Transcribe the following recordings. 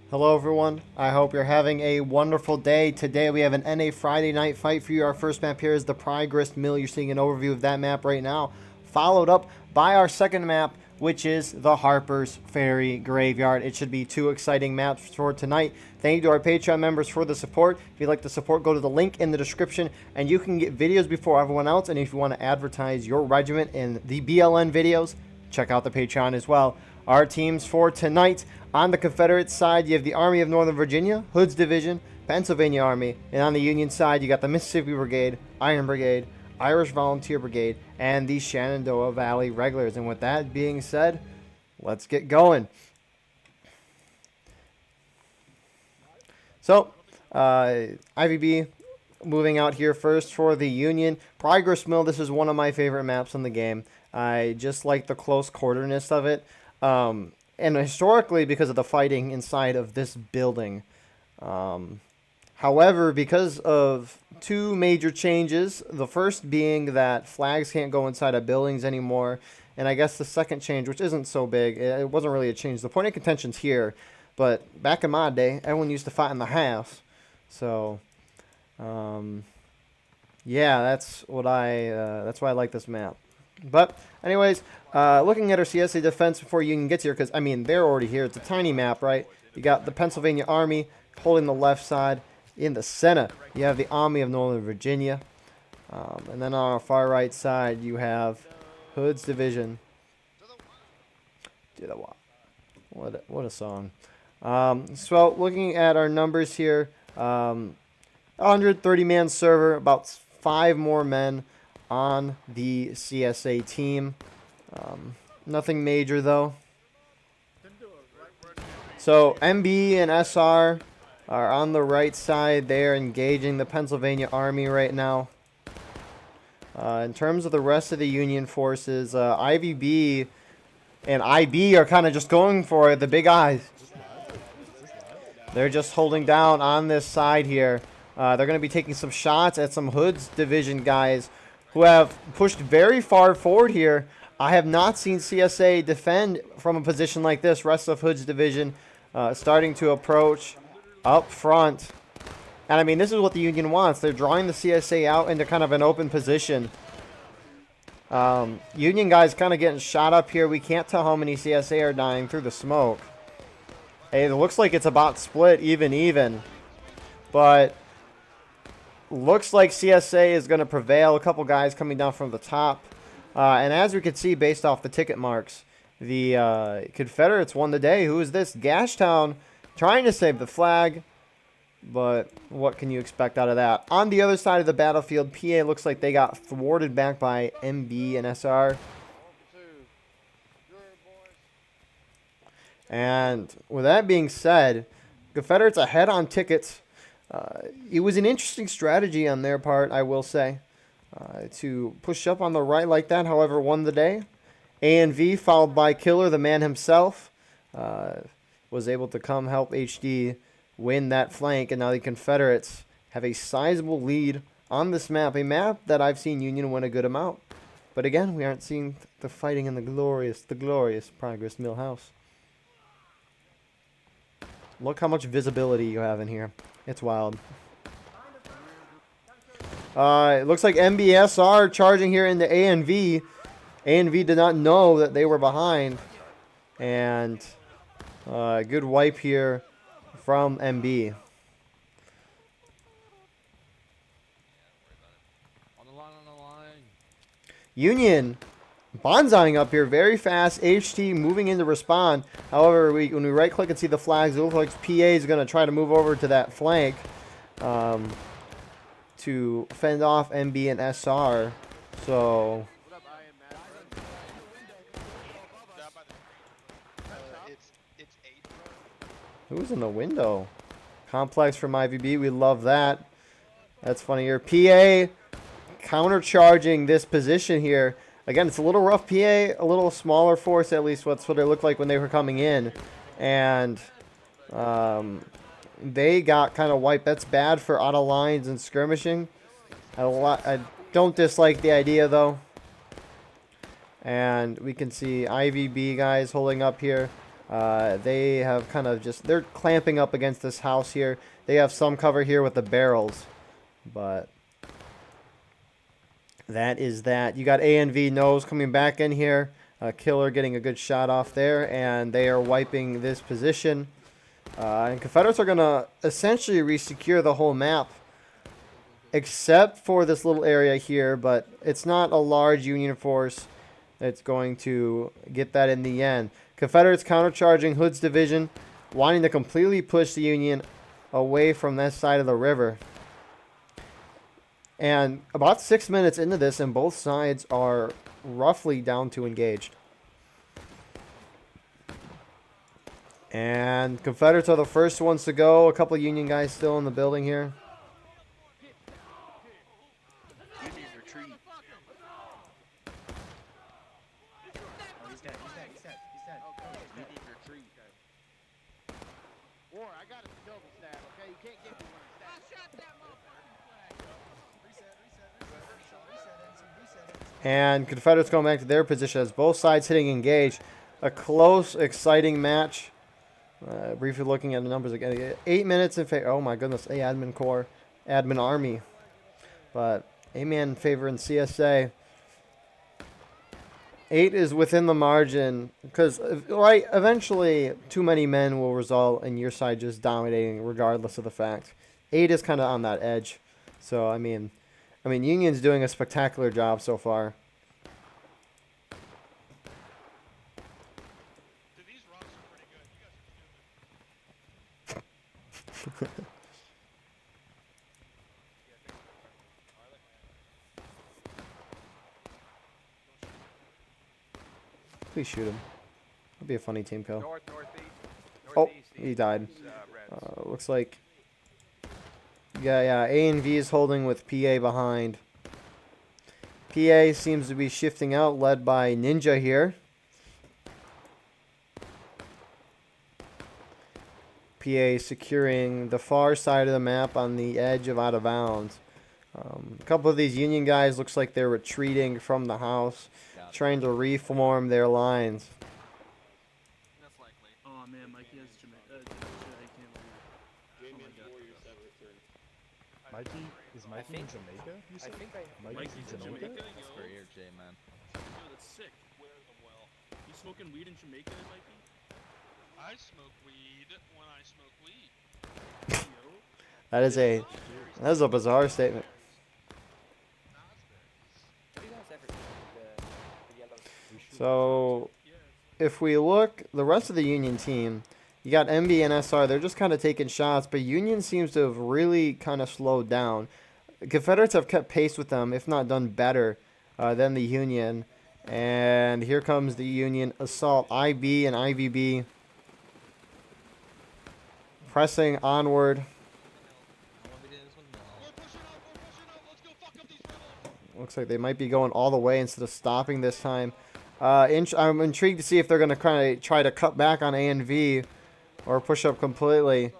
Hello everyone, I hope you're having a wonderful day. Today we have an NA Friday night fight for you. Our first map here is the Prygrist Mill. You're seeing an overview of that map right now, followed up by our second map, which is the Harper's Ferry Graveyard. It should be two exciting maps for tonight. Thank you to our Patreon members for the support. If you'd like to support, go to the link in the description and you can get videos before everyone else. And if you want to advertise your regiment in the BLN videos, check out the Patreon as well. Our teams for tonight: on the Confederate side, you have the Army of Northern Virginia, Hood's Division, Pennsylvania Army. And on the Union side, you got the Mississippi Brigade, Iron Brigade, Irish Volunteer Brigade, and the Shenandoah Valley Regulars. And with that being said, let's get going. So, IVB moving out here first for the Union. Prygrist Mill, this is one of my favorite maps in the game. I just like the close quarterness of it. And historically, because of the fighting inside of this building. However, because of two major changes, the first being that flags can't go inside of buildings anymore, and I guess the second change, which isn't so big, it wasn't really a change. The point of contention's here, but back in my day, everyone used to fight in the house. So, yeah, that's why I like this map. But anyways, looking at our CSA defense before Union gets here, because, I mean, they're already here. It's a tiny map, right? You got the Pennsylvania Army holding the left side. In the center, you have the Army of Northern Virginia. And then on our far right side, you have Hood's Division. Dude, what a song. So looking at our numbers here, 130-man server, about 5 more men on the CSA team. Nothing major though. So MB and SR are on the right side. They are engaging the Pennsylvania Army right now. In terms of the rest of the Union forces, IVB and IB are kind of just going for it, the big eyes. They're just holding down on this side here. They're going to be taking some shots at some Hood's Division guys who have pushed very far forward here. I have not seen CSA defend from a position like this. Rest of Hood's Division starting to approach up front. And I mean, this is what the Union wants. They're drawing the CSA out into kind of an open position. Union guys kind of getting shot up here. We can't tell how many CSA are dying through the smoke. Hey, it looks like it's about split, even. But looks like CSA is going to prevail. A couple guys coming down from the top. And as we can see, based off the ticket marks, the Confederates won the day. Who is this? Gashtown trying to save the flag. But what can you expect out of that? On the other side of the battlefield, PA looks like they got thwarted back by MB and SR. And with that being said, Confederates ahead on tickets. It was an interesting strategy on their part, I will say, to push up on the right like that. However, won the day. A&V followed by Killer, the man himself, was able to come help HD win that flank. And now the Confederates have a sizable lead on this map. A map that I've seen Union win a good amount. But again, we aren't seeing the fighting in the glorious Prygrist Mill house. Look how much visibility you have in here. It's wild. It looks like MBSR charging here into A&V. A&V did not know that they were behind. And good wipe here from MB. Union bonzaiing up here very fast. HT moving in to respond. However, when we right click and see the flags, it looks like PA is going to try to move over to that flank to fend off MB and SR. So who's in the window? Complex from IVB. We love that. That's funny here. PA countercharging this position here. Again, it's a little rough. PA, a little smaller force, at least that's what it looked like when they were coming in. And they got kind of wiped. That's bad for out of lines and skirmishing. I don't dislike the idea, though. And we can see IVB guys holding up here. They have kind of just, they're clamping up against this house here. They have some cover here with the barrels, but that is that. You got ANV nose coming back in here. Killer getting a good shot off there, and they are wiping this position. And Confederates are going to essentially resecure the whole map, except for this little area here, but it's not a large Union force that's going to get that in the end. Confederates countercharging Hood's division, wanting to completely push the Union away from that side of the river. And about 6 minutes into this, and both sides are roughly down to engaged. And Confederates are the first ones to go. A couple of Union guys still in the building here. And Confederates going back to their position as both sides hitting engage. A close, exciting match. Briefly looking at the numbers again. 8 minutes in favor. Oh my goodness. Admin Corps. Admin Army. But A-man in favor in CSA. 8 is within the margin. Because right, eventually too many men will result in your side just dominating regardless of the fact. 8 is kind of on that edge. So, I mean, Union's doing a spectacular job so far. These rocks are pretty good. You guys are stupid. Please shoot him. That'd be a funny team kill. Northeast. Oh, he died. Looks like... Yeah, A and V is holding with PA behind. PA seems to be shifting out, led by Ninja here. PA securing the far side of the map on the edge of out of bounds. A couple of these Union guys looks like they're retreating from the house, trying to reform their lines. That's likely. Oh man, Mikey has Jamaica. Mikey? Is Mikey in Jamaica? You said? Mikey's in Jamaica? That's for your J, man. Yo, that's sick. Where the well? You smoking weed in Jamaica, Mikey? I smoke weed when I smoke weed. Yo. That is a bizarre statement. So, if we look, the rest of the Union team, you got MB and SR, they're just kind of taking shots, but Union seems to have really kind of slowed down. Confederates have kept pace with them, if not done better than the Union. And here comes the Union assault. IB and IVB pressing onward. Looks like they might be going all the way instead of stopping this time. I'm intrigued to see if they're going to kind of try to cut back on A and V or push up completely.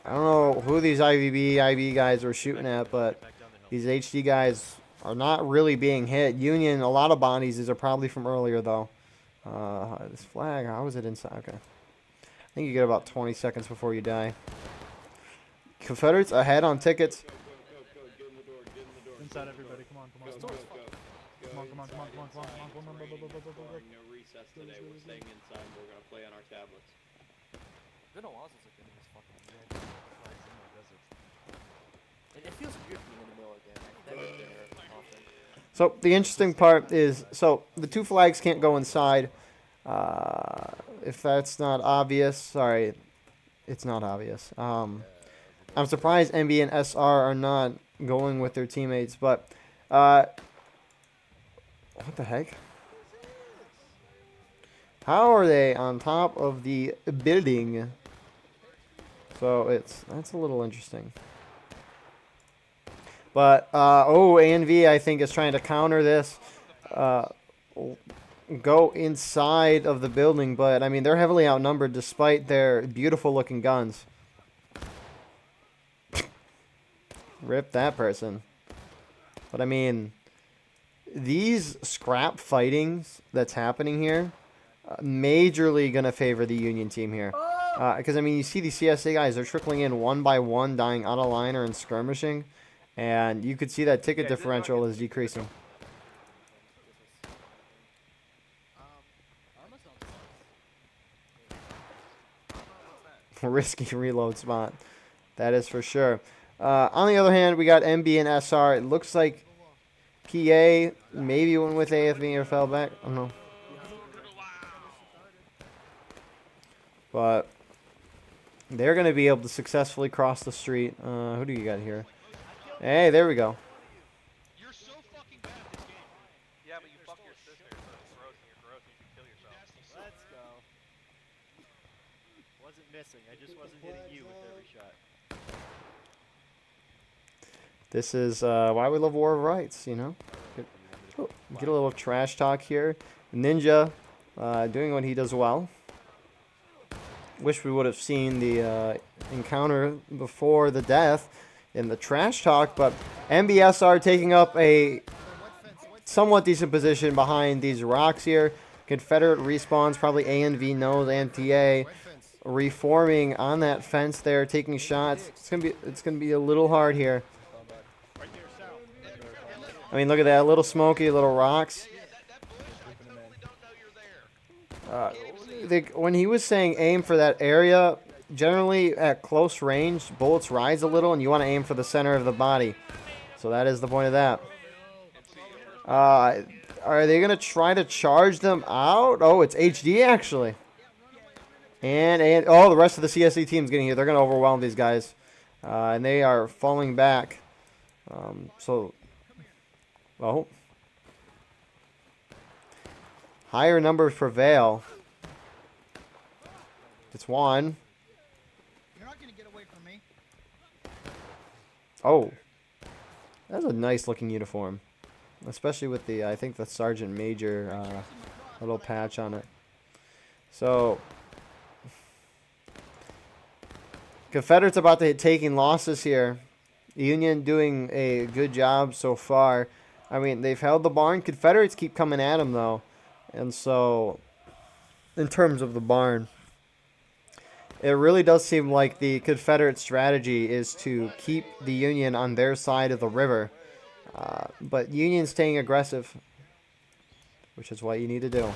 I don't know who these IB guys were shooting at, but these HD guys are not really being hit. Union, a lot of bodies. These are probably from earlier, though. This flag, how is it inside? Okay. I think you get about 20 seconds before you die. Confederates ahead on tickets. Inside, everybody. Come on, come on. Come on, come on, come on, come on, come on, come on. No recess today. We're staying inside. We're gonna play on our tablets. Been a while since I've been in this fucking desert. It feels weird being in the middle again. I've never been there often. So the interesting part is, so the two flags can't go inside. If that's not obvious, sorry, it's not obvious. I'm surprised MB and SR are not going with their teammates, but what the heck? How are they on top of the building? So that's a little interesting. But ANV I think is trying to counter this. Go inside of the building, but I mean they're heavily outnumbered despite their beautiful looking guns. Rip that person. But I mean, these scrap fightings that's happening here, majorly going to favor the Union team here. Because, I mean, you see these CSA guys, they're trickling in one by one, dying out of line or in skirmishing. And you could see that ticket differential is decreasing. Risky reload spot. That is for sure. On the other hand, we got MB and SR. It looks like PA maybe went with AFV or fell back. I don't know. But they're going to be able to successfully cross the street. Who do you got here? Hey, there we go. You're so fucking bad at this game. Yeah, but you fuck your sister, so it's gross and you're gross and you can kill yourself. Let's go. Wasn't missing. I just wasn't hitting you with every shot. This is why we love War of Rights, you know? Get a little trash talk here. Ninja doing what he does well. Wish we would have seen the encounter before the death in the trash talk, but MBSR taking up a somewhat decent position behind these rocks here. Confederate respawns, probably A and V knows and TA reforming on that fence there, taking shots. It's gonna be a little hard here. I mean, look at that, a little smoky, little rocks. When he was saying aim for that area, generally at close range, bullets rise a little, and you want to aim for the center of the body. So that is the point of that. Are they going to try to charge them out? Oh, it's HD actually. And oh, the rest of the CSE team's getting here. They're going to overwhelm these guys. And they are falling back. Oh. Higher numbers prevail. It's one. You're not gonna get away from me. Oh. That's a nice looking uniform. Especially with the, I think, the Sergeant Major little patch on it. So, Confederates about to taking losses here. Union doing a good job so far. I mean, they've held the barn. Confederates keep coming at them, though. And so, in terms of the barn, it really does seem like the Confederate strategy is to keep the Union on their side of the river. But Union staying aggressive, which is what you need to do.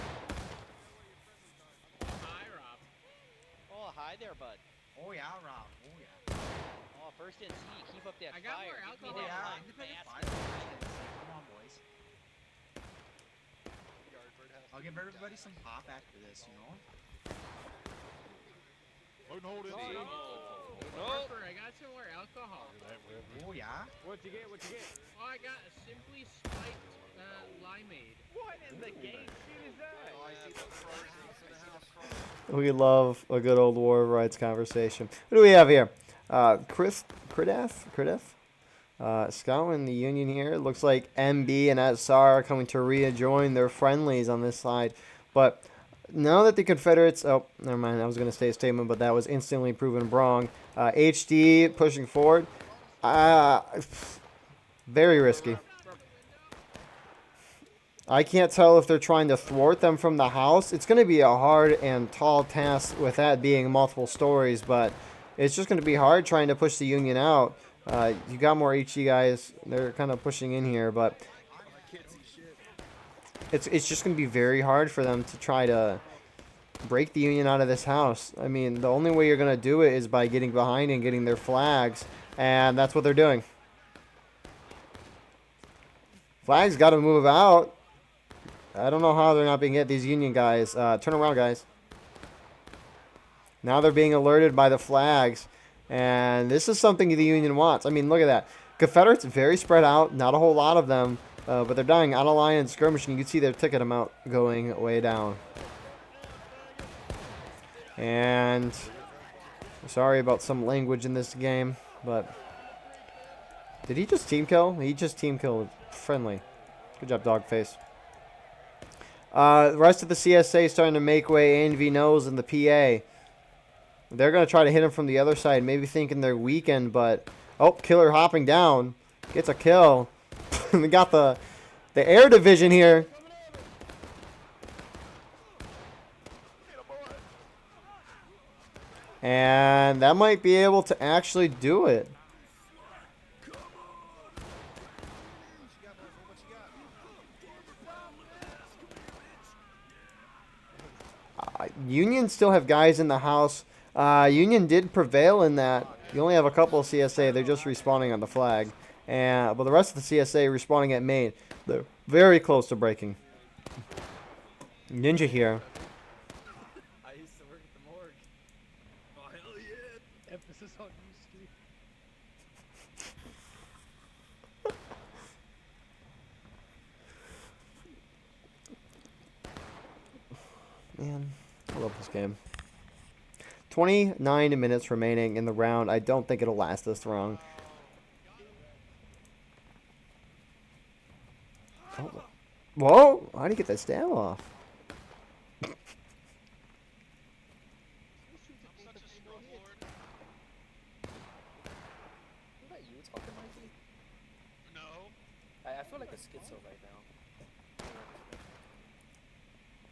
Hi, Rob. Oh, hi there, bud. Oh yeah, Rob. Oh yeah. Oh, first in C. Keep up that I got fire. more Give me alcohol. that hot Independent basket. fire. Come on, boys. I'll give everybody some pop after this, you know? Harper, I got some more alcohol. Oh yeah? What'd you get? Oh, I got a Simply Spiked limeade. What in the game shit is that? We love a good old War of Rights conversation. What do we have here? Crideth? Scouting the Union here. Looks like MB and SR are coming to rejoin their friendlies on this side. But now that the Confederates... Oh, never mind. I was going to say a statement, but that was instantly proven wrong. HD pushing forward. Very risky. I can't tell if they're trying to thwart them from the house. It's going to be a hard and tall task with that being multiple stories, but it's just going to be hard trying to push the Union out. You got more HE guys. They're kind of pushing in here, but it's just going to be very hard for them to try to break the Union out of this house. I mean, the only way you're going to do it is by getting behind and getting their flags, and that's what they're doing. Flags got to move out. I don't know how they're not being hit, these Union guys. Turn around, guys. Now they're being alerted by the flags. And this is something the Union wants. I mean, look at that. Confederates very spread out. Not a whole lot of them. But they're dying out of line and skirmishing. You can see their ticket amount going way down. And sorry about some language in this game. But did he just team kill? He just team killed friendly. Good job, Dogface. The rest of the CSA starting to make way. A&V knows in the PA. They're going to try to hit him from the other side, maybe thinking they're weakened, but... Oh, Killer hopping down. Gets a kill. They got the The air division here. And that might be able to actually do it. Union still have guys in the house. Union did prevail in that. You only have a couple of CSA. They're just respawning on the flag. But the rest of the CSA respawning at main. They're very close to breaking. Ninja here. I used to work at the morgue. Oh, hell yeah. Emphasis on used to. Man, I love this game. 29 minutes remaining in the round. I don't think it'll last this long. Oh. Whoa! How do you get that stab off? I'm such a scroll lord. Is that you talking, Mikey? No. I feel like a schizo right now.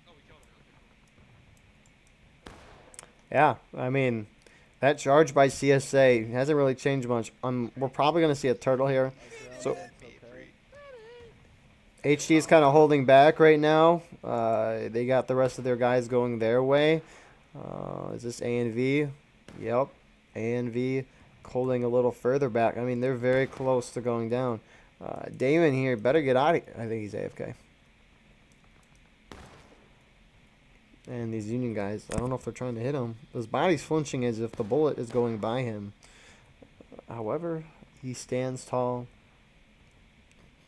Oh, we killed him. Yeah, I mean, that charge by CSA hasn't really changed much. We're probably going to see a turtle here. So HD is kind of holding back right now. They got the rest of their guys going their way. Is this A and V? Yep, A and V holding a little further back. I mean, they're very close to going down. Damon here better get out of here. I think he's AFK. And these Union guys, I don't know if they're trying to hit him. His body's flinching as if the bullet is going by him. However, he stands tall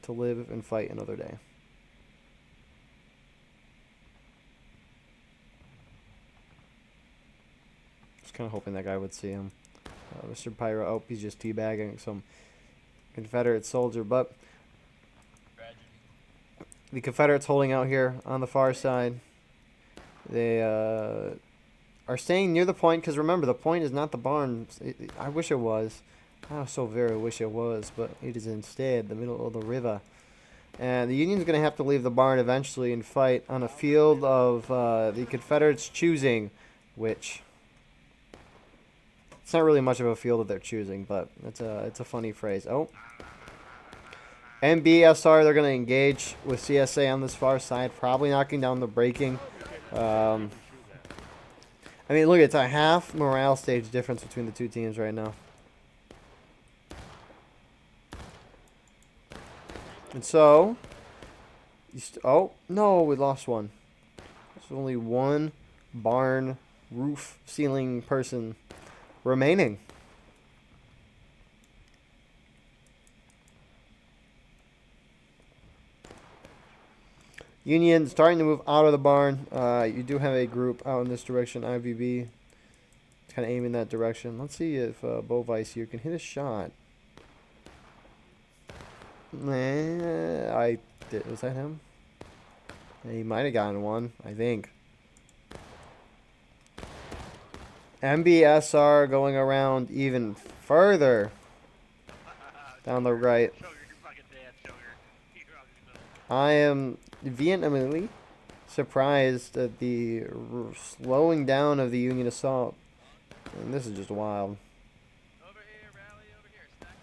to live and fight another day. Just kind of hoping that guy would see him. Mr. Pyro, oh, he's just teabagging some Confederate soldier. But the Confederates holding out here on the far side. They are staying near the point because remember, the point is not the barn. I wish it was. I so very wish it was, but it is instead the middle of the river. And the Union's going to have to leave the barn eventually and fight on a field of the Confederates choosing, which it's not really much of a field that they're choosing, but it's a funny phrase. Oh. MBSR, they're going to engage with CSA on this far side, probably knocking down the breaking. I mean, look, it's a half morale stage difference between the two teams right now. And so, oh, no, we lost one. There's only one barn roof ceiling person remaining. Union starting to move out of the barn. You do have a group out in this direction. IVB kind of aiming that direction. Let's see if Bovice here can hit a shot. Nah, was that him? He might have gotten one, I think. MBSR going around even further down the right. I am vehemently surprised at the slowing down of the Union assault. And this is just wild. Over here, rally over here, stack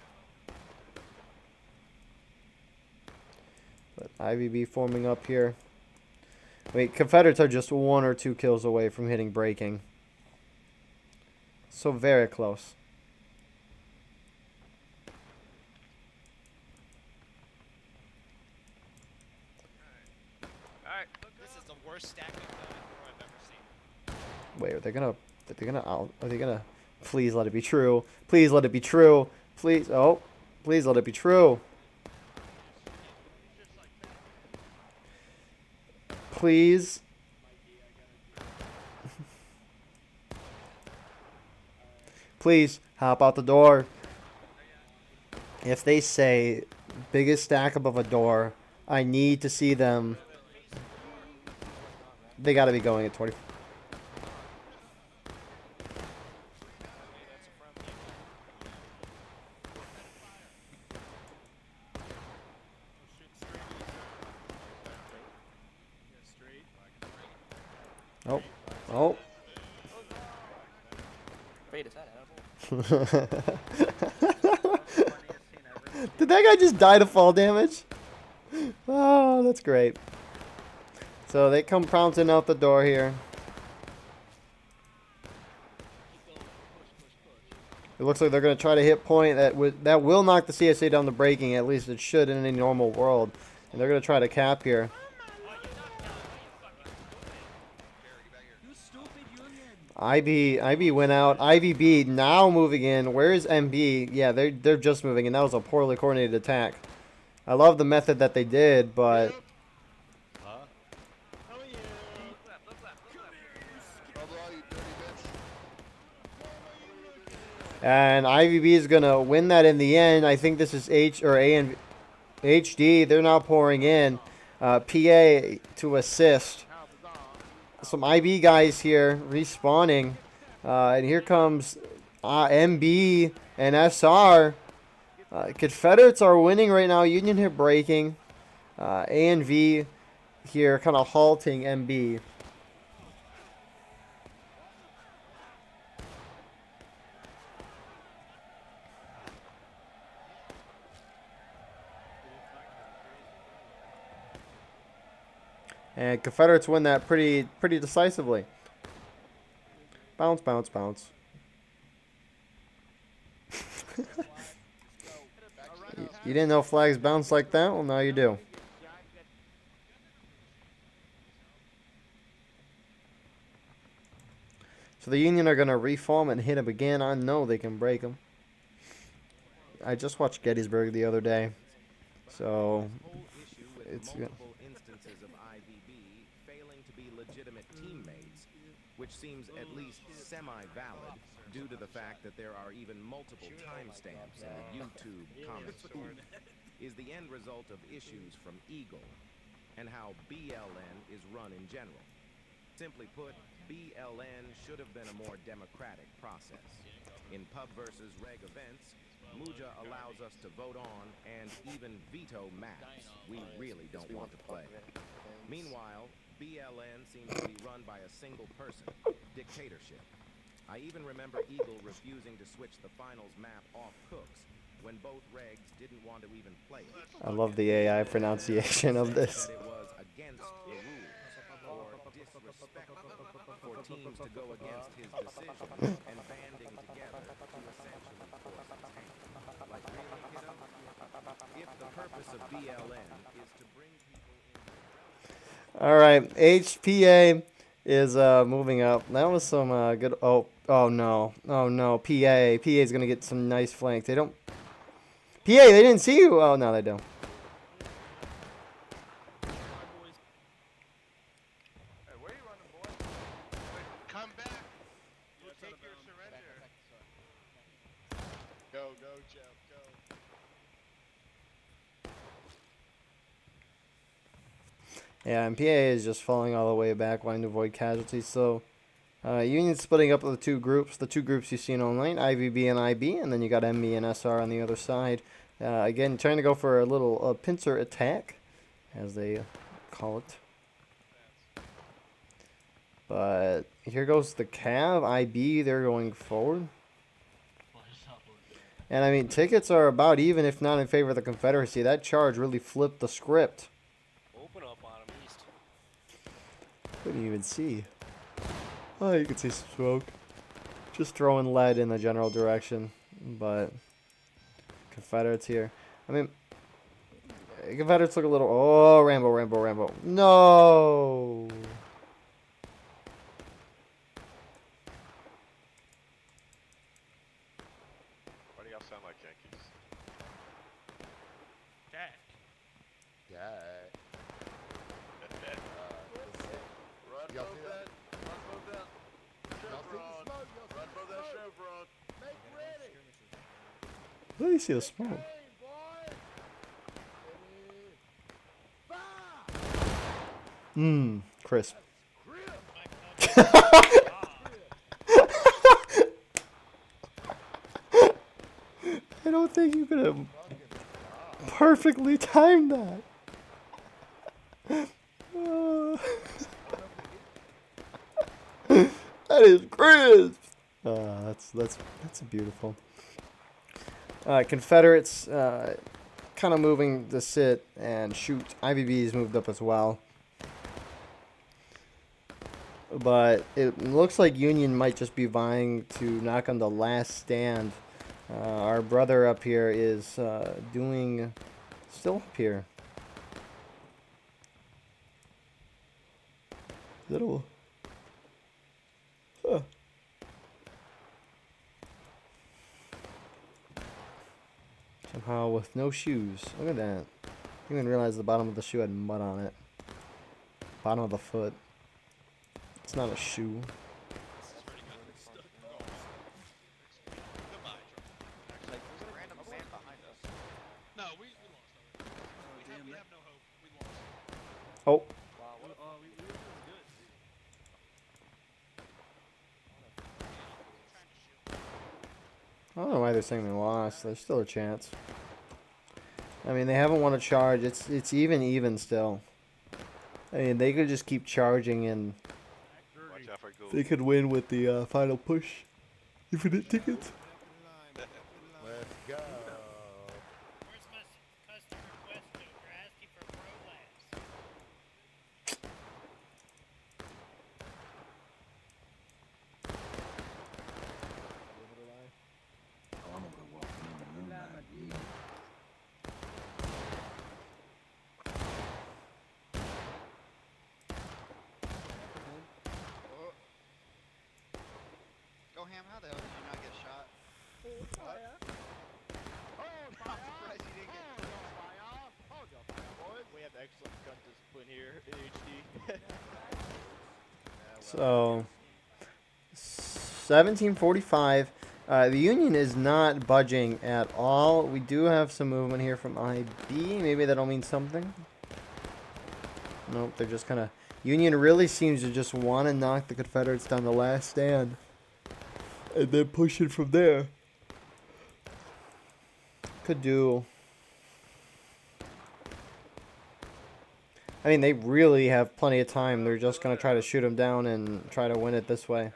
them up. But IVB forming up here. Wait, Confederates are just 1 or 2 kills away from hitting breaking. So very close. Alright, this is the worst stacking I've ever seen. Wait, are they gonna please let it be true. Please let it be true. Please please let it be true. Please. Please hop out the door. If they say biggest stack above a door, I need to see them. They got to be going at 20. Oh. Oh. Wait, is that edible? Did that guy just die to fall damage? Oh, that's great. So they come pouncing out the door here. It looks like they're going to try to hit point. That will knock the CSA down to breaking. At least it should in any normal world. And they're going to try to cap here. IB went out. IVB now moving in. Where's MB? Yeah, they're just moving in. That was a poorly coordinated attack. I love the method that they did, but and IVB is gonna win that in the end. I think this is A and HD. They're now pouring in. PA to assist. Some IB guys here respawning. And here comes MB and SR. Confederates are winning right now. Union here breaking. A and V here kind of halting MB. And Confederates win that pretty decisively. Bounce, bounce, bounce. You didn't know flags bounce like that? Well, now you do. So the Union are going to reform and hit him again. I know they can break him. I just watched Gettysburg the other day. So it's good. Which seems at least semi-valid due to the fact that there are even multiple timestamps in the YouTube comments feed, is the end result of issues from Eagle and how BLN is run in general. Simply put, BLN should have been a more democratic process. In pub versus reg events, Muja allows us to vote on and even veto maps we really don't want to play. Meanwhile, BLN seems to be run by a single person, dictatorship. I even remember Eagle refusing to switch the finals map off Cooks when both regs didn't want to even play it. I love the AI pronunciation of this. It was against the rules or disrespectful for teams to go against his decision and banding together to essentially force his hand. Like really, kiddo? If the purpose of BLN is to bring people in. All right, HPA is moving up. That was some good. Oh no, PA is gonna get some nice flanks. They don't. PA, they didn't see you. Oh no, they don't. Hey, where you running, boy? Come back. We'll take your surrender. Go, Jeff, go. Yeah, and PA is just falling all the way back, wanting to avoid casualties. So, Union splitting up the two groups. The two groups you've seen online, IVB and IB, and then you got MB and SR on the other side. Again, trying to go for a little pincer attack, as they call it. But here goes the Cav. IB, they're going forward. And I mean, tickets are about even, if not in favor of the Confederacy. That charge really flipped the script. Open up on him, east. Couldn't even see. Oh, you can see some smoke. Just throwing lead in the general direction. But Confederates here. I mean, Confederates look a little... Oh, Rambo. No! Why do y'all sound like Yankees? Jack. Run, Y'all both see that. Run, both that. Chevron. Run, both that Chevron. Let me see the smoke. Crisp. I don't think you could have perfectly timed that. That is crisp. That's beautiful. Confederates kind of moving to sit and shoot. IVB's moved up as well. But it looks like Union might just be vying to knock on the last stand. Our brother up here is doing still up here. Little. Huh. Somehow with no shoes. Look at that. I didn't even realize the bottom of the shoe had mud on it. Bottom of the foot. It's not a shoe. Like, there's a random man behind us. No, we lost already. We have no hope. We lost. Oh. Wow, what a We were doing good. I don't know why they're saying they lost. There's still a chance. I mean, they haven't won a charge. It's even still. I mean, they could just keep charging and watch out for goals. they could win with the final push. Infinite tickets. Let's go. Where's my custom request note? You're asking for prolapse. Go Ham, how the hell did you not get shot? I'm surprised you didn't get We have excellent gun discipline here in HD. So 1745. The Union is not budging at all. We do have some movement here from IB. Maybe that'll mean something. Nope, they're just kind of... Union really seems to just want to knock the Confederates down the last stand. And then push it from there. Could do... I mean, they really have plenty of time. They're just going to try to shoot them down and try to win it this way.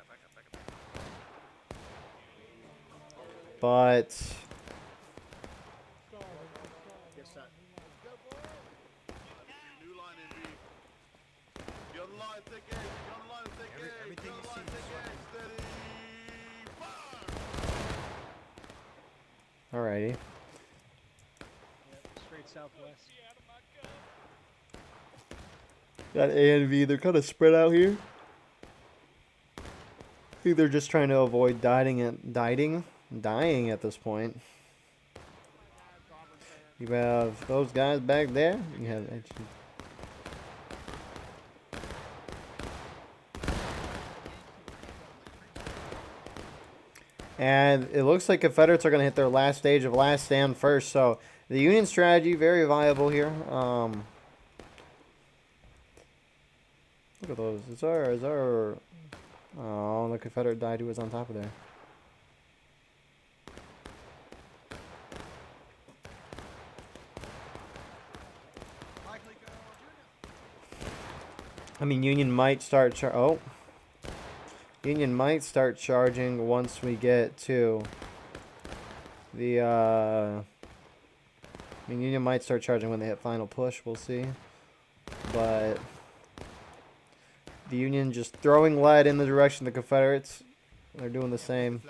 But... New line in B. Be on the line, take aim. Be on the line, take aim. Everything Be on you the line, see take is aim. Steady. Fire. Alrighty. Straight southwest. Got A and V. They're kind of spread out here. I think they're just trying to avoid dying at this point. You have those guys back there. You have actually. And it looks like Confederates are going to hit their last stage of last stand first. So the Union strategy, very viable here. Look at those. Is our... Oh, the Confederate died who was on top of there. I mean, Union might start Union might start charging once we get to the, I mean, Union might start charging when they hit final push. We'll see. But the Union just throwing lead in the direction of the Confederates. They're doing the same.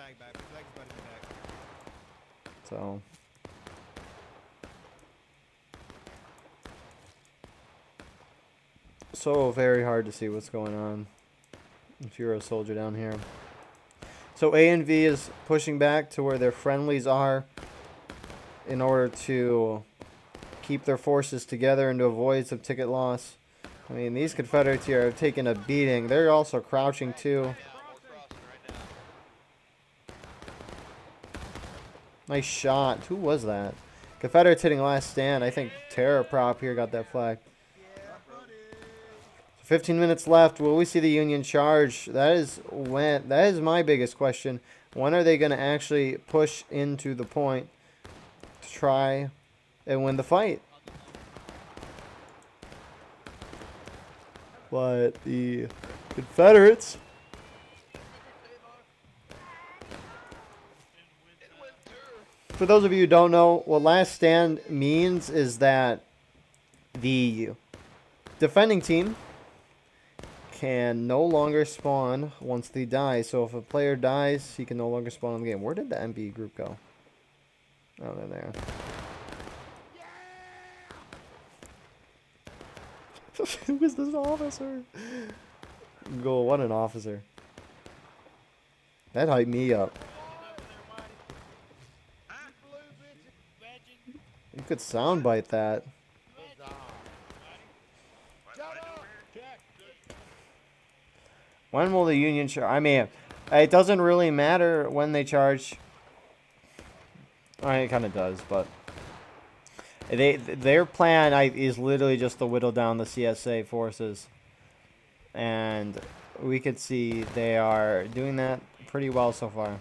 So... So very hard to see what's going on if you're a soldier down here. So A and V is pushing back to where their friendlies are in order to keep their forces together and to avoid some ticket loss. I mean, these Confederates here have taken a beating. They're also crouching too. Yeah, we're crossing right now. Nice shot. Who was that? Confederates hitting last stand. I think Terror Prop here got that flag. 15 minutes left. Will we see the Union charge? That is my biggest question. When are they going to actually push into the point to try and win the fight? But the Confederates For those of you who don't know, what last stand means is that the defending team can no longer spawn once they die. So if a player dies, he can no longer spawn in the game. Where did the MB group go? Oh, they're there. Who is this officer? Go, what an officer. That hyped me up. You could soundbite that. When will the Union charge? I mean, it doesn't really matter when they charge. It kind of does, but their plan is literally just to whittle down the CSA forces, and we could see they are doing that pretty well so far.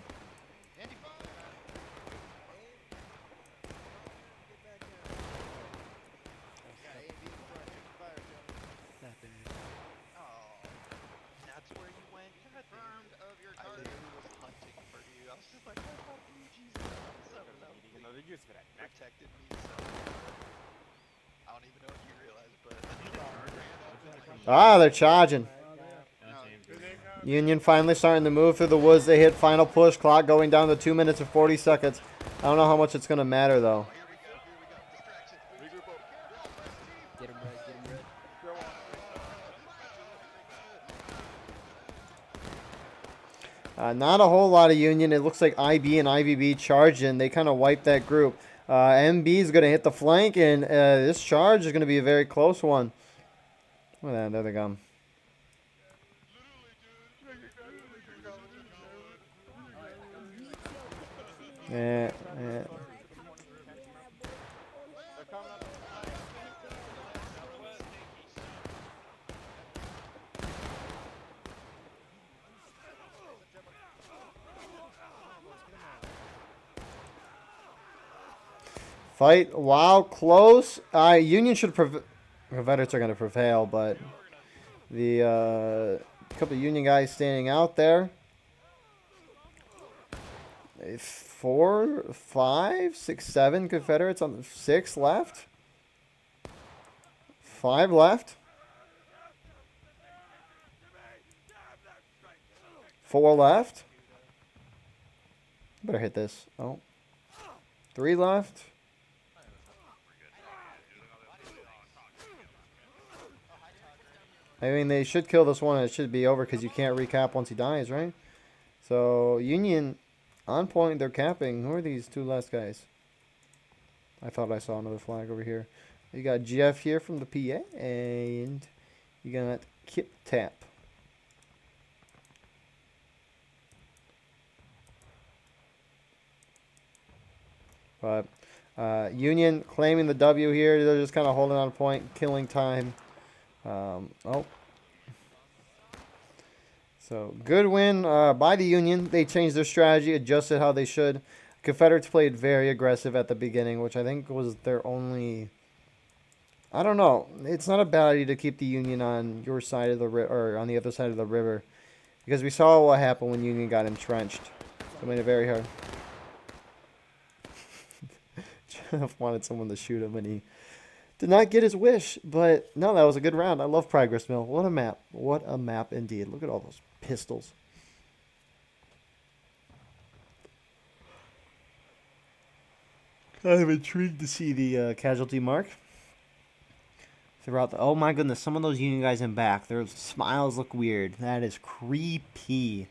That's where you went. God damn. I literally was hunting for you. I was just like, oh, fuck you, Jesus. You know, they're used for that. Protected me, so. I don't even know if you realize, but. Ah, they're charging. Union finally starting to move through the woods. They hit final push. Clock going down to 2 minutes and 40 seconds. I don't know how much it's going to matter, though. Not a whole lot of Union. It looks like IB and IVB charged in. They kind of wiped that group. MB is going to hit the flank, and this charge is going to be a very close one. Look at that. There they come. Yeah. Fight, wow, close. Union should Confederates are going to prevail, but the couple of Union guys standing out there. 4, 5, 6, 7 Confederates on 6 left. 5 left. 4 left. Better hit this. Oh. 3 left. I mean, they should kill this one and it should be over because you can't recap once he dies, right? So, Union on point. They're capping. Who are these 2 last guys? I thought I saw another flag over here. You got Jeff here from the PA, and you got Kip Tap. But Union claiming the W here. They're just kind of holding on a point, killing time. So good win by the Union. They changed their strategy, adjusted how they should. Confederates played very aggressive at the beginning, which I think was their only. I don't know. It's not a bad idea to keep the Union on your side of the or on the other side of the river, because we saw what happened when Union got entrenched. So it made it very hard. Jeff wanted someone to shoot him, and he did not get his wish. But no, that was a good round. I love Progress Mill. What a map! What a map indeed. Look at all those pistols. I'm intrigued to see the casualty mark throughout the. Oh my goodness! Some of those Union guys in back, their smiles look weird. That is creepy.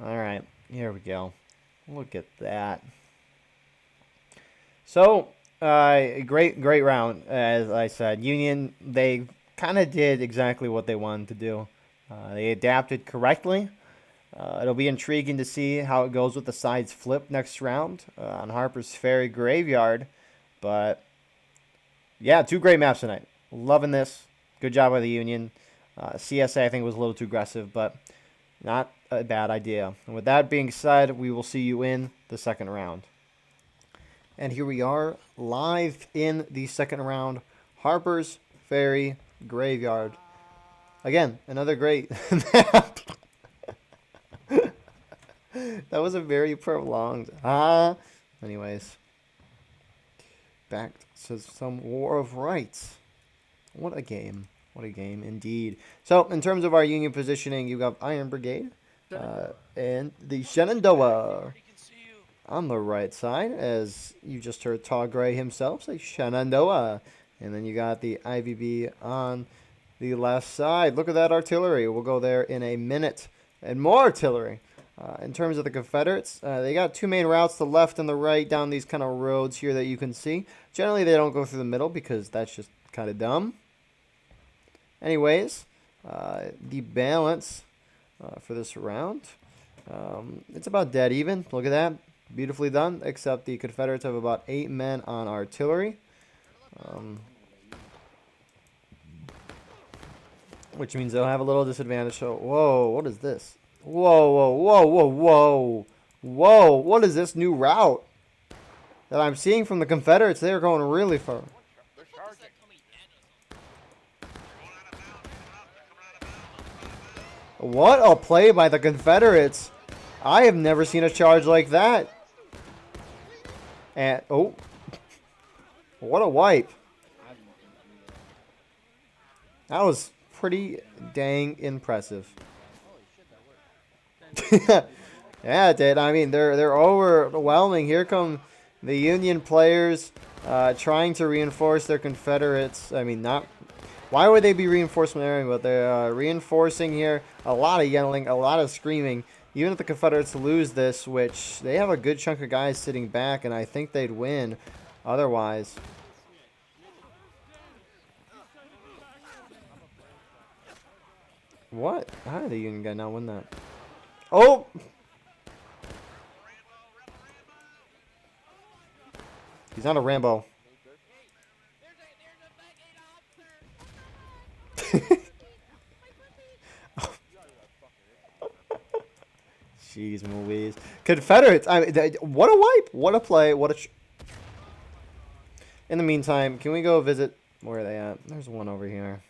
All right, here we go. Look at that. So, great round, as I said. Union, they kind of did exactly what they wanted to do. They adapted correctly. It'll be intriguing to see how it goes with the sides flip next round on Harper's Ferry Graveyard. But, yeah, 2 great maps tonight. Loving this. Good job by the Union. CSA, I think, was a little too aggressive, but not a bad idea. And with that being said, we will see you in the second round. And here we are, live in the second round, Harper's Ferry Graveyard. Again, another great map. That was a very prolonged. Ah. Anyways. Back to some War of Rights. What a game. What a game indeed. So, in terms of our Union positioning, you got Iron Brigade and the Shenandoah on the right side, as you just heard Tall Gray himself say Shenandoah. And then you got the IVB on the left side. Look at that artillery. We'll go there in a minute. And more artillery. In terms of the Confederates, they got two main routes, the left and the right, down these kind of roads here that you can see. Generally, they don't go through the middle because that's just kind of dumb. Anyways, the balance for this round, it's about dead even. Look at that. Beautifully done, except the Confederates have about 8 men on artillery. Which means they'll have a little disadvantage. So, whoa, what is this? Whoa, whoa, whoa, whoa, whoa. Whoa, what is this new route that I'm seeing from the Confederates? They're going really far. What a play by the Confederates. I have never seen a charge like that. And, oh. What a wipe. That was pretty dang impressive. Yeah, it did. I mean, they're overwhelming. Here come the Union players trying to reinforce their Confederates. I mean, not... Why would they be reinforcing? But they're reinforcing here. A lot of yelling, a lot of screaming. Even if the Confederates lose this, which they have a good chunk of guys sitting back, and I think they'd win otherwise. What? How did the Union guy not win that? Oh! He's not a Rambo. Jeez Louise. Confederates! I mean, what a wipe! What a play! What a... In the meantime, can we go visit... Where are they at? There's one over here.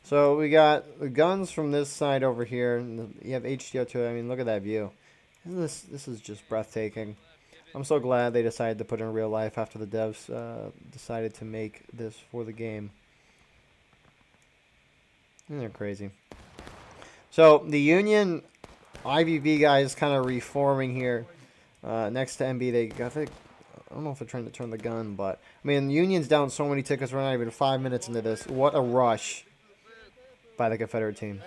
So we got the guns from this side over here. And you have HDO2. I mean, look at that view. This is just breathtaking. I'm so glad they decided to put in real life after the devs decided to make this for the game. And they're crazy. So the Union IVB guys kind of reforming here. Next to MB, they got the... I don't know if they're trying to turn the gun, but... I mean, Union's down so many tickets. We're not even 5 minutes into this. What a rush by the Confederate team.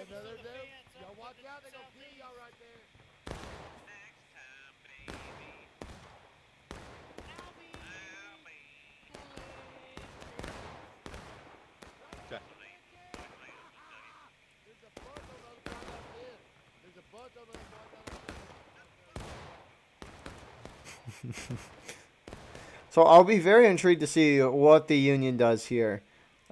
So I'll be very intrigued to see what the Union does here.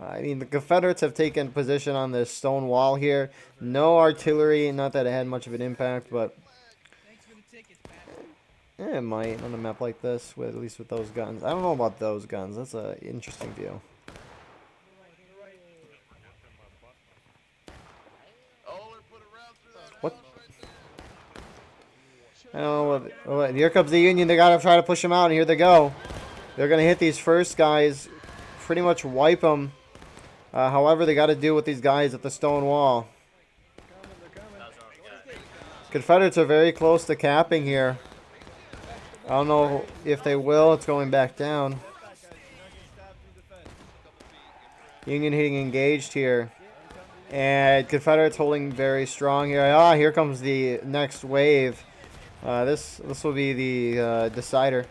I mean, the Confederates have taken position on this stone wall here. No artillery, not that it had much of an impact, but it might on a map like this, with at least with those guns. I don't know about those guns. That's an interesting view. What? I don't know what. Here comes the Union. They gotta try to push them out, and here they go. They're gonna hit these first guys, pretty much wipe them. However, they got to deal with these guys at the stone wall. Confederates are very close to capping here. I don't know if they will. It's going back down. Union hitting engaged here. And Confederates holding very strong here. Ah, here comes the next wave. This will be the decider.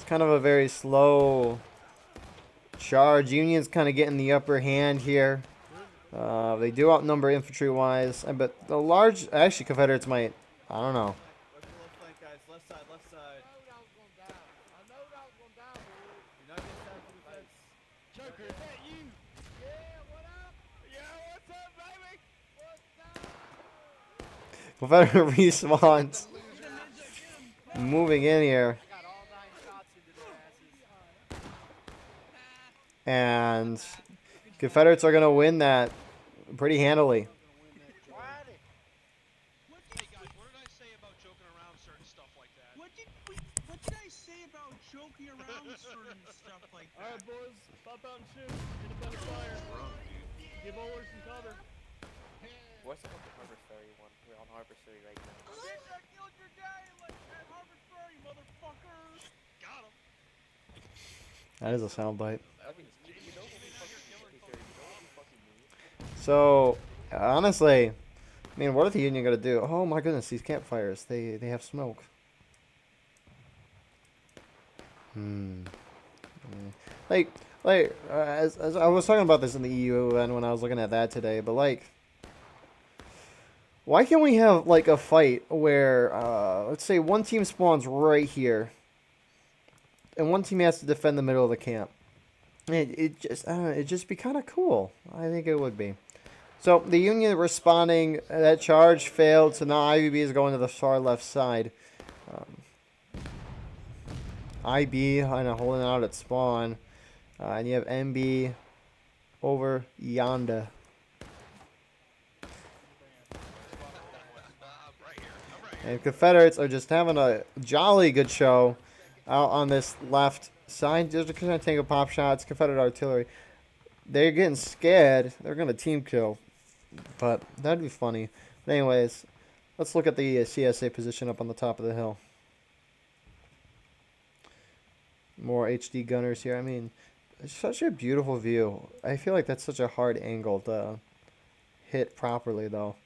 Kind of a very slow charge. Union's kind of getting the upper hand here. They do outnumber infantry wise, but the large actually Confederates might. I don't know. Left side, left side. Joker, is that you? Yeah, what up? Yeah, what's up, baby? Confederate respawns. Moving in here. And Confederates are going to win that pretty handily. Hey guys, what did I say about joking around certain stuff like that? What did I say about joking around certain stuff like that? Alright, boys, pop out and shoot. Hit him by the fire. Give Oler some cover. What's the Harvest Ferry one? We're on Harvest Ferry right now. Bitch, I killed your guy like at Harvard Ferry, motherfucker! Got him. That is a soundbite. I mean, you know what we fucking need? So, honestly, I mean, what are the Union going to do? Oh my goodness, these campfires, they have smoke. Like as I was talking about this in the EU and when I was looking at that today, but like, why can't we have like a fight where, let's say one team spawns right here, and one team has to defend the middle of the camp? It just, I don't know, it'd just be kind of cool. I think it would be. So the Union responding, that charge failed, so now IVB is going to the far left side. IB kind of holding out at spawn, and you have MB over yonder. And Confederates are just having a jolly good show out on this left side. Just kind of taking pop shots. Confederate artillery. They're getting scared. They're going to team kill. But that'd be funny. But anyways, let's look at the CSA position up on the top of the hill. More HD gunners here. I mean, it's such a beautiful view. I feel like that's such a hard angle to hit properly, though.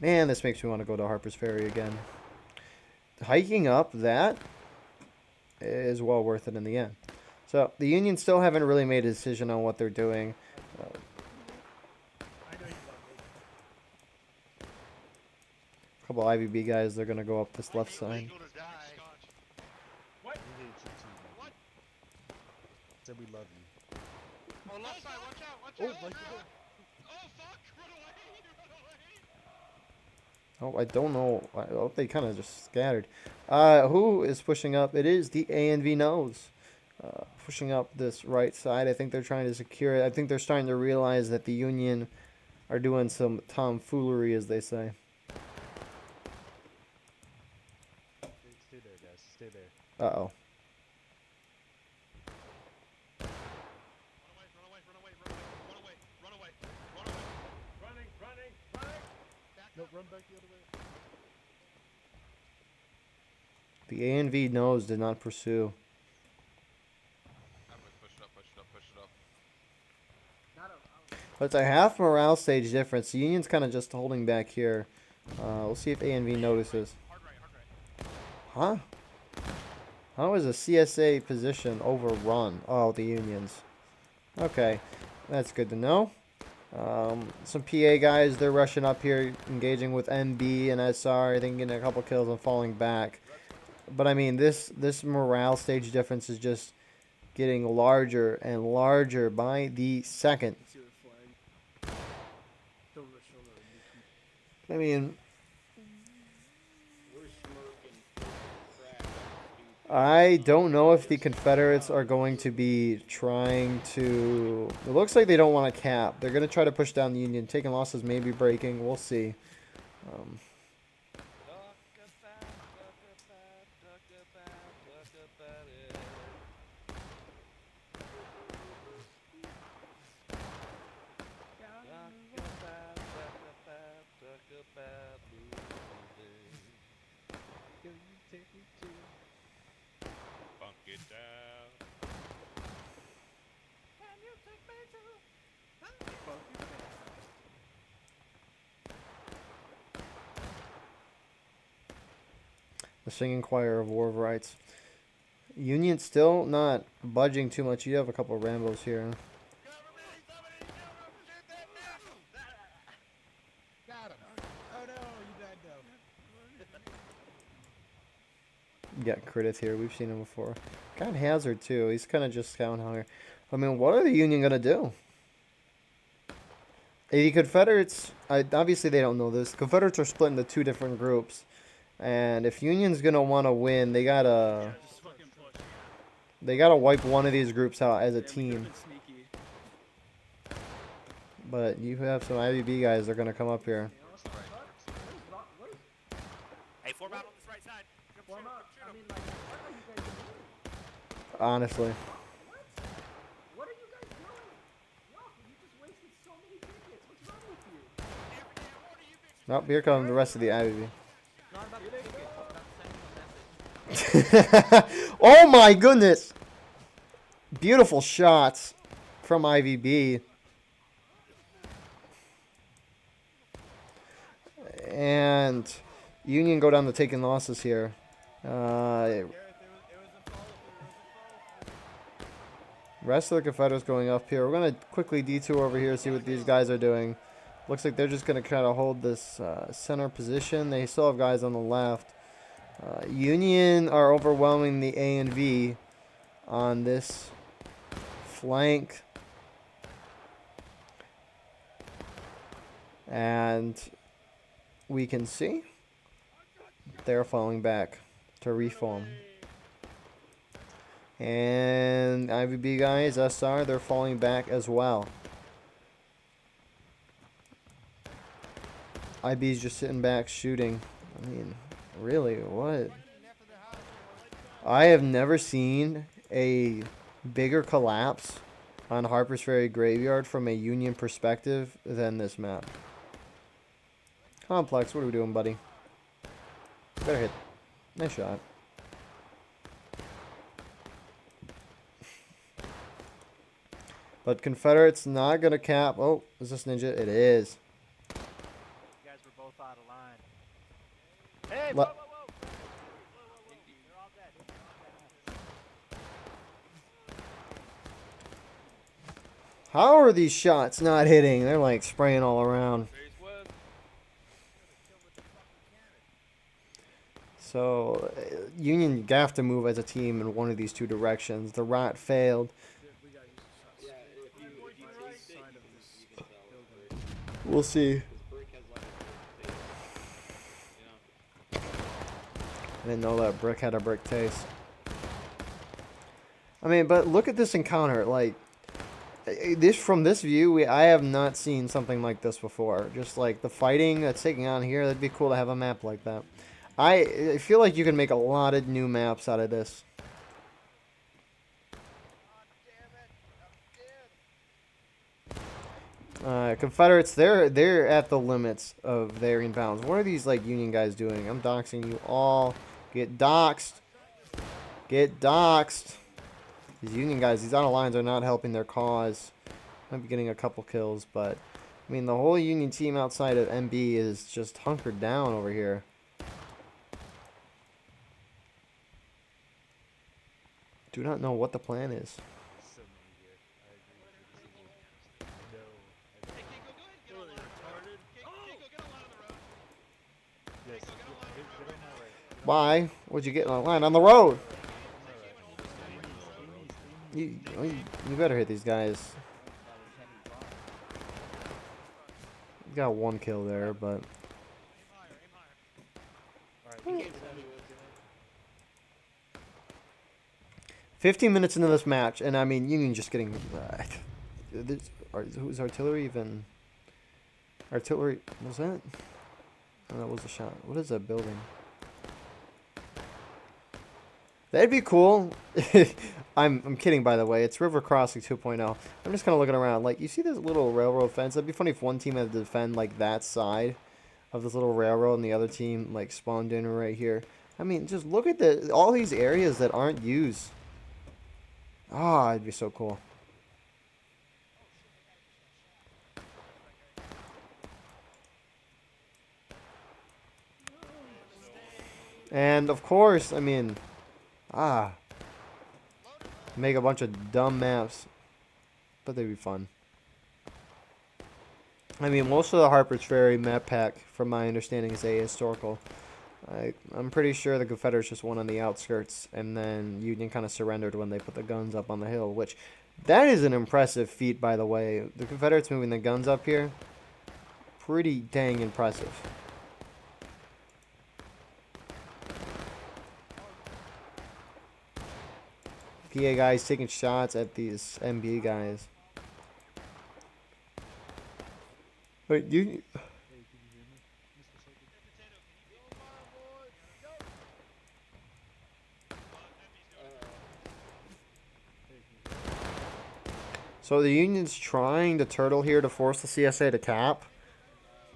Man, this makes me want to go to Harper's Ferry again. Hiking up that is well worth it in the end. So, the Union still haven't really made a decision on what they're doing. A couple IVB guys, they're going to go up this left side. What? What? Said we love you. Oh, left side, watch out, watch out. Oh, fuck, run away, run away. Oh, I don't know. Oh, they kind of just scattered. Who is pushing up? It is the ANV nose. Pushing up this right side. I think they're trying to secure it. I think they're starting to realize that the Union are doing some tomfoolery, as they say. Stay there, guys. Stay there. Uh-oh. Run away. Running. No, run back the other way. The ANV nose did not pursue. Push it up. But it's a half morale stage difference. The Union's kind of just holding back here. We'll see if ANV notices. Hard right. Huh? How is a CSA position overrun? Oh, the Unions. Okay, that's good to know. Some PA guys, they're rushing up here, engaging with MB and SR. I think getting a couple kills and falling back. But I mean, this morale stage difference is just getting larger and larger by the second. I mean, I don't know if the Confederates are going to be trying to... It looks like they don't want to cap. They're going to try to push down the Union. Taking losses, maybe breaking. We'll see. Bunk it down. The singing choir of War of Rights. Union still not budging too much. You have a couple of Rambos here. Got him. Oh no, you died though. You got Critith here. We've seen him before. Got Hazard too. He's kind of just scouting out here. I mean, what are the Union going to do? The Confederates, obviously they don't know this. Confederates are split into two different groups. And if Union's going to want to win, they got to... They gotta wipe one of these groups out as a Yeah, we could've team. been sneaky. But you have some IVB guys that are gonna come up here. Hey, form out on this right side. Come shoot him. Honestly. What are you guys doing? No, you just wasted so many tickets. What's wrong with you? Oh, here come the rest of the IVB. Not about the ticket, it's about sending a message. Oh my goodness! Beautiful shots from IVB. And Union go down to taking losses here. Rest of the Confederates going up here. We're going to quickly detour over here, see what these guys are doing. Looks like they're just going to kind of hold this center position. They still have guys on the left. Union are overwhelming the A and V on this flank. And we can see they're falling back to reform. And IVB guys, SR, they're falling back as well. IB's just sitting back shooting. I mean, really, what? I have never seen a bigger collapse on Harper's Ferry Graveyard from a Union perspective than this map. Complex, what are we doing, buddy? Better hit. Nice shot. But Confederates not going to cap. Oh, is this Ninja? It is. You guys were both out of line. Hey, Le- whoa, whoa, whoa! They're all dead. How are these shots not hitting? They're like spraying all around. So, Union have to move as a team in one of these two directions. The Rot failed. Yeah, if you taste it, you can tell. We'll see. This brick has like a taste. I didn't know that brick had a brick taste. I mean, but look at this encounter. Like, this from this view, I have not seen something like this before. Just like the fighting that's taking on here, that'd be cool to have a map like that. I feel like you can make a lot of new maps out of this. Confederates, they're at the limits of their inbounds. What are these like Union guys doing? I'm doxing you all. Get doxed. Get doxed. These Union guys, these out of lines are not helping their cause. Might be getting a couple kills, but I mean the whole Union team outside of MB is just hunkered down over here. Do not know what the plan is. So many here. I agree with you. No. Hey, Kingo, go ahead and get on line. Kingo, get on line on the road. Yes. Kingo, get on line on the road right now. Why? What'd you get on the line? On the road! You better hit these guys. You got one kill there, but... Aim higher, aim higher. Alright, 15 minutes into this match, and I mean, Union just getting... who's artillery even... Artillery... Was that? Oh, that was a shot. What is that building? That'd be cool. I'm kidding, by the way. It's River Crossing 2.0. I'm just kind of looking around. Like, you see this little railroad fence? That'd be funny if one team had to defend, like, that side of this little railroad and the other team, like, spawned in right here. I mean, just look at all these areas that aren't used. Ah, it'd be so cool. And, of course, I mean... make a bunch of dumb maps, but they'd be fun. I mean, most of the Harper's Ferry map pack, from my understanding, is ahistorical. I'm pretty sure the Confederates just won on the outskirts, and then Union kind of surrendered when they put the guns up on the hill, which, that is an impressive feat, by the way. The Confederates moving the guns up here, pretty dang impressive. PA guys taking shots at these MB guys. Wait, you... Hey, can you hear me? Mr. Sophie? So the Union's trying to turtle here to force the CSA to tap,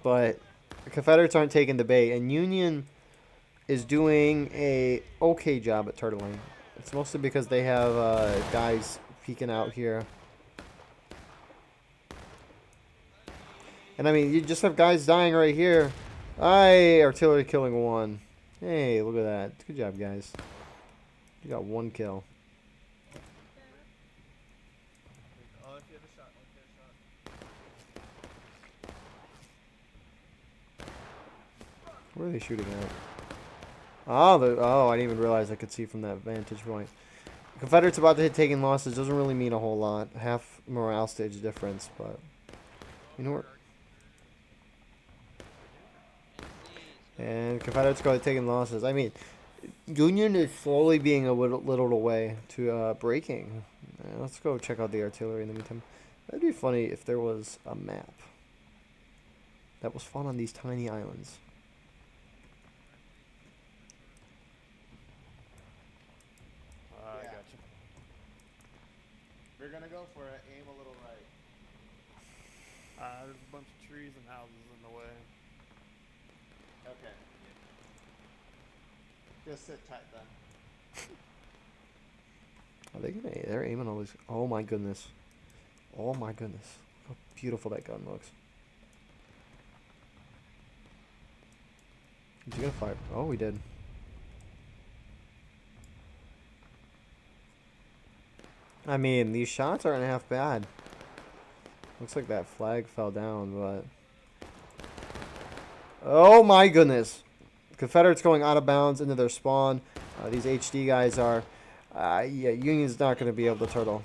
but the Confederates aren't taking the bait, and Union is doing a okay job at turtling. It's mostly because they have guys peeking out here. And I mean, you just have guys dying right here. Artillery killing one. Hey, look at that. Good job, guys. You got one kill. Oh, if you have a shot, Where are they shooting at? Oh, I didn't even realize I could see from that vantage point. Confederates about to hit taking losses doesn't really mean a whole lot. Half morale stage difference, but you know what? And Confederates go taking losses. I mean, Union is slowly being a little away to breaking. Let's go check out the artillery in the meantime. That'd be funny if there was a map that was fun on these tiny islands. I got you. We're gonna go for it. Aim a little right. There's a bunch of trees and houses in the way. Okay. Just sit tight then. Are they gonna? They're aiming all these. Oh my goodness! Oh my goodness! How beautiful that gun looks. Is he gonna fire? Oh, we did. I mean, these shots aren't half bad. Looks like that flag fell down, but... Oh my goodness! Confederates going out of bounds into their spawn. These HD guys are... yeah, Union's not going to be able to turtle.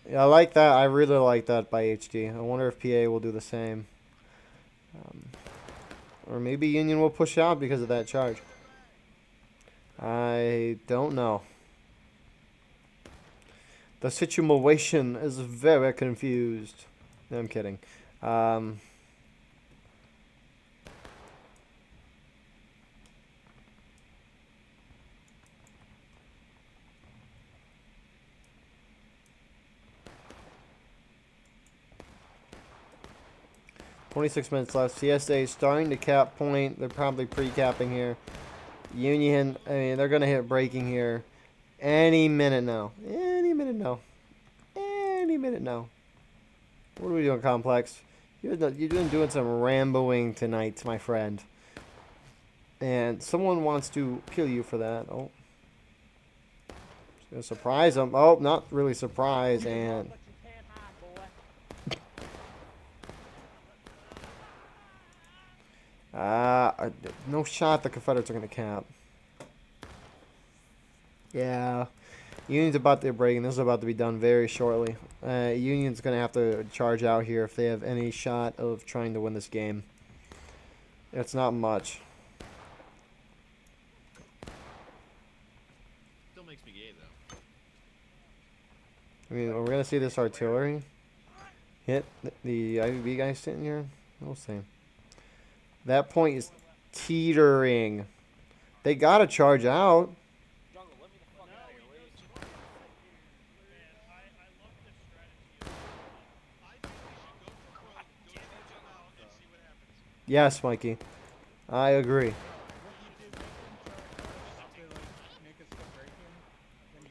Yeah, I like that. I really like that by HD. I wonder if PA will do the same. Or maybe Union will push out because of that charge. I don't know. The situation is very confused. No, I'm kidding. 26 minutes left. CSA is starting to cap point. They're probably pre-capping here. Union, I mean, they're going to hit breaking here any minute now. Any minute now. Any minute now. What are we doing, Complex? You're doing some Ramboing tonight, my friend. And someone wants to kill you for that. Oh. Just going to surprise them. Oh, not really surprise. And... no shot the Confederates are going to cap. Yeah. Union's about to break, and this is about to be done very shortly. Union's going to have to charge out here if they have any shot of trying to win this game. It's not much. Still makes me gay, though. I mean, we're going to see this artillery hit the IVB guy sitting here. We'll see. That point is teetering. They got to charge out. Yes, Mikey. I agree.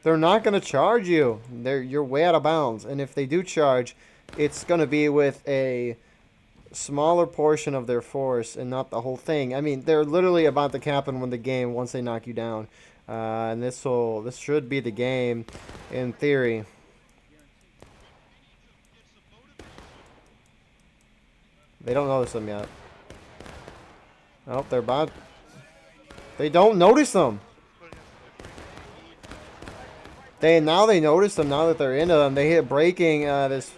They're not going to charge you. You're way out of bounds. And if they do charge, it's going to be with a smaller portion of their force and not the whole thing. I mean, they're literally about to cap and win the game once they knock you down. And this should be the game in theory. They don't notice them yet. Oh, they're about... They don't notice them. Now they notice them now that they're into them. They hit braking. This.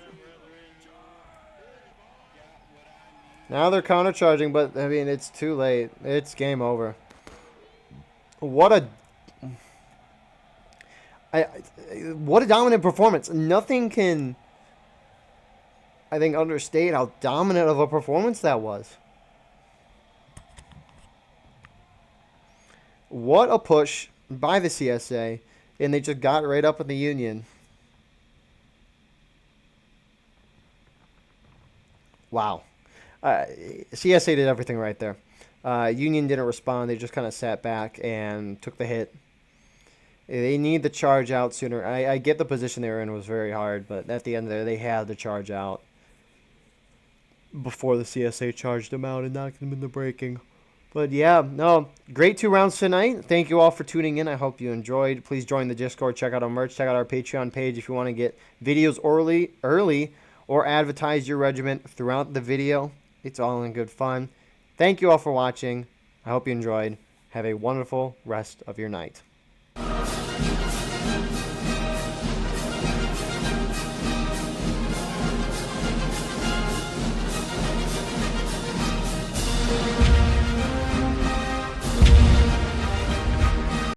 Now they're countercharging, but I mean it's too late. It's game over. What a what a dominant performance. Nothing can, I think, understate how dominant of a performance that was. What a push by the CSA, and they just got right up with the Union. Wow. CSA did everything right there. Union didn't respond. They just kind of sat back and took the hit. They need the charge out sooner. I get the position they were in was very hard, but at the end there, they had the charge out before the CSA charged them out and knocked them into braking. But yeah, no, great 2 rounds tonight. Thank you all for tuning in. I hope you enjoyed. Please join the Discord. Check out our merch. Check out our Patreon page if you want to get videos early or advertise your regiment throughout the video. It's all in good fun. Thank you all for watching. I hope you enjoyed. Have a wonderful rest of your night.